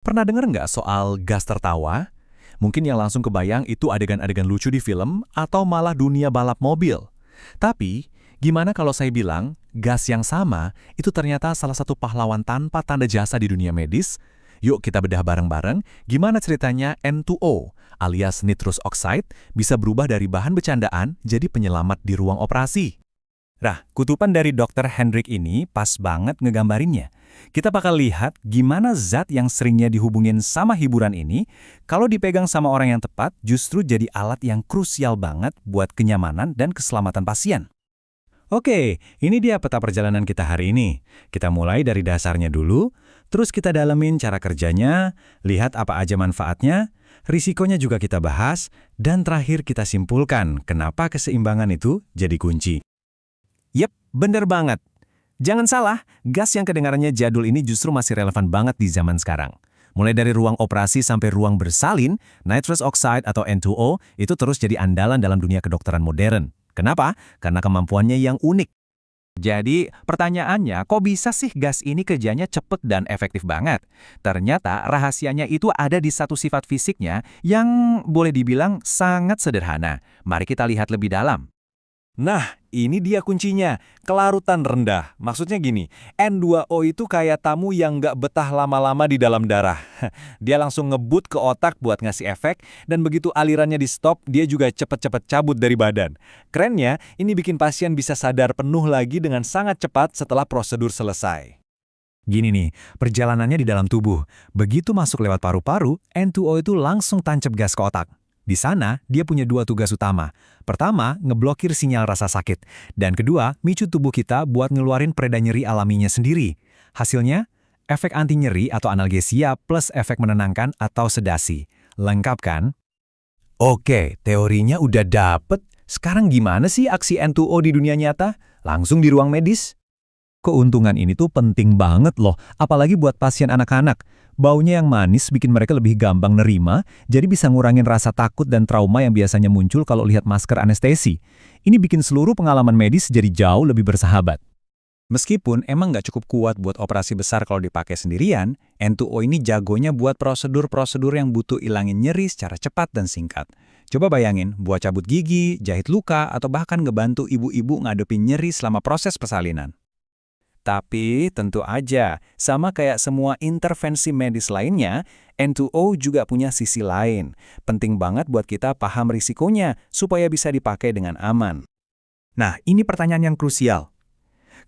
Pernah denger nggak soal gas tertawa? Mungkin yang langsung kebayang itu adegan-adegan lucu di film atau malah dunia balap mobil. Tapi, gimana kalau saya bilang gas yang sama itu ternyata salah satu pahlawan tanpa tanda jasa di dunia medis? Yuk kita bedah bareng-bareng gimana ceritanya N2O alias nitrous oxide bisa berubah dari bahan bercandaan jadi penyelamat di ruang operasi. Nah, kutupan dari Dr. Hendrik ini pas banget ngegambarinnya. Kita bakal lihat gimana zat yang seringnya dihubungin sama hiburan ini, kalau dipegang sama orang yang tepat, justru jadi alat yang krusial banget buat kenyamanan dan keselamatan pasien. Oke, ini dia peta perjalanan kita hari ini. Kita mulai dari dasarnya dulu, terus kita dalemin cara kerjanya, lihat apa aja manfaatnya, risikonya juga kita bahas, dan terakhir kita simpulkan kenapa keseimbangan itu jadi kunci. Yep, bener banget. Jangan salah, gas yang kedengarannya jadul ini justru masih relevan banget di zaman sekarang. Mulai dari ruang operasi sampai ruang bersalin, nitrous oxide atau N2O itu terus jadi andalan dalam dunia kedokteran modern. Kenapa? Karena kemampuannya yang unik. Jadi, pertanyaannya, kok bisa sih gas ini kerjanya cepet dan efektif banget? Ternyata rahasianya itu ada di satu sifat fisiknya yang boleh dibilang sangat sederhana. Mari kita lihat lebih dalam. Nah, ini dia kuncinya, kelarutan rendah. Maksudnya gini, N2O itu kayak tamu yang nggak betah lama-lama di dalam darah. Dia langsung ngebut ke otak buat ngasih efek, dan begitu alirannya di stop, dia juga cepet-cepet cabut dari badan. Kerennya, ini bikin pasien bisa sadar penuh lagi dengan sangat cepat setelah prosedur selesai. Gini nih, perjalanannya di dalam tubuh. Begitu masuk lewat paru-paru, N2O itu langsung tancap gas ke otak. Di sana, dia punya dua tugas utama. Pertama, ngeblokir sinyal rasa sakit. Dan kedua, micu tubuh kita buat ngeluarin pereda nyeri alaminya sendiri. Hasilnya, efek anti nyeri atau analgesia plus efek menenangkan atau sedasi. Lengkap kan? Oke, teorinya udah dapet. Sekarang gimana sih aksi N2O di dunia nyata? Langsung di ruang medis? Keuntungan ini tuh penting banget loh, apalagi buat pasien anak-anak. Baunya yang manis bikin mereka lebih gampang nerima, jadi bisa ngurangin rasa takut dan trauma yang biasanya muncul kalau lihat masker anestesi. Ini bikin seluruh pengalaman medis jadi jauh lebih bersahabat. Meskipun emang nggak cukup kuat buat operasi besar kalau dipakai sendirian, N2O ini jagonya buat prosedur-prosedur yang butuh ilangin nyeri secara cepat dan singkat. Coba bayangin, buat cabut gigi, jahit luka, atau bahkan ngebantu ibu-ibu ngadepin nyeri selama proses persalinan. Tapi tentu aja, sama kayak semua intervensi medis lainnya, N2O juga punya sisi lain. Penting banget buat kita paham risikonya supaya bisa dipakai dengan aman. Nah, ini pertanyaan yang krusial.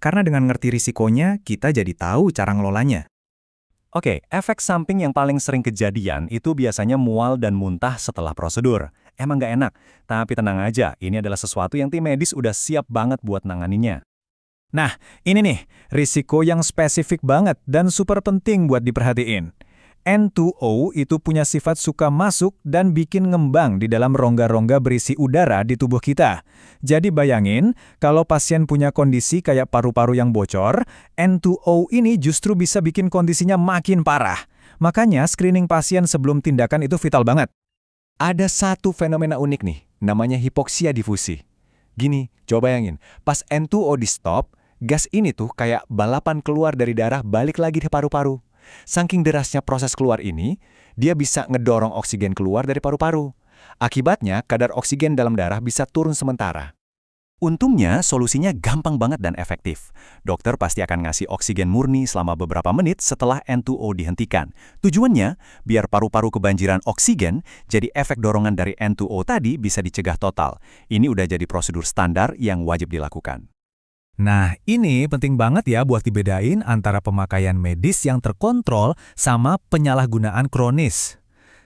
Karena dengan ngerti risikonya, kita jadi tahu cara ngelolanya. Oke, efek samping yang paling sering kejadian itu biasanya mual dan muntah setelah prosedur. Emang nggak enak, tapi tenang aja, ini adalah sesuatu yang tim medis udah siap banget buat nanganinya. Nah, ini nih, risiko yang spesifik banget dan super penting buat diperhatiin. N2O itu punya sifat suka masuk dan bikin ngembang di dalam rongga-rongga berisi udara di tubuh kita. Jadi bayangin, kalau pasien punya kondisi kayak paru-paru yang bocor, N2O ini justru bisa bikin kondisinya makin parah. Makanya screening pasien sebelum tindakan itu vital banget. Ada satu fenomena unik nih, namanya hipoksia difusi. Gini, coba bayangin, pas N2O di stop, gas ini tuh kayak balapan keluar dari darah balik lagi di paru-paru. Saking derasnya proses keluar ini, dia bisa ngedorong oksigen keluar dari paru-paru. Akibatnya, kadar oksigen dalam darah bisa turun sementara. Untungnya, solusinya gampang banget dan efektif. Dokter pasti akan ngasih oksigen murni selama beberapa menit setelah N2O dihentikan. Tujuannya, biar paru-paru kebanjiran oksigen, jadi efek dorongan dari N2O tadi bisa dicegah total. Ini udah jadi prosedur standar yang wajib dilakukan. Nah, ini penting banget ya buat dibedain antara pemakaian medis yang terkontrol sama penyalahgunaan kronis.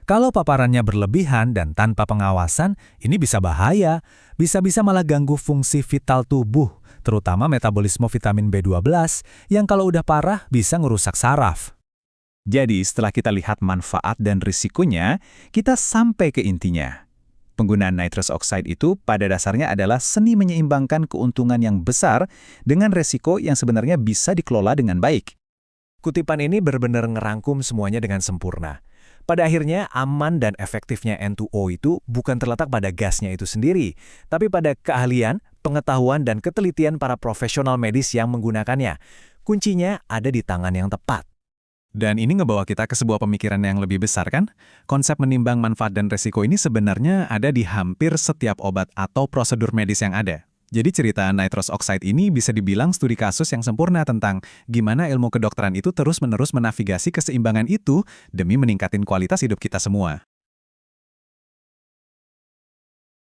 Kalau paparannya berlebihan dan tanpa pengawasan, ini bisa bahaya. Bisa-bisa malah ganggu fungsi vital tubuh, terutama metabolisme vitamin B12, yang kalau udah parah bisa ngerusak saraf. Jadi, setelah kita lihat manfaat dan risikonya, kita sampai ke intinya. Penggunaan nitrous oxide itu pada dasarnya adalah seni menyeimbangkan keuntungan yang besar dengan resiko yang sebenarnya bisa dikelola dengan baik. Kutipan ini benar-benar ngerangkum semuanya dengan sempurna. Pada akhirnya, aman dan efektifnya N2O itu bukan terletak pada gasnya itu sendiri, tapi pada keahlian, pengetahuan, dan ketelitian para profesional medis yang menggunakannya. Kuncinya ada di tangan yang tepat. Dan ini ngebawa kita ke sebuah pemikiran yang lebih besar kan? Konsep menimbang manfaat dan resiko ini sebenarnya ada di hampir setiap obat atau prosedur medis yang ada. Jadi cerita nitrous oxide ini bisa dibilang studi kasus yang sempurna tentang gimana ilmu kedokteran itu terus-menerus menavigasi keseimbangan itu demi meningkatin kualitas hidup kita semua.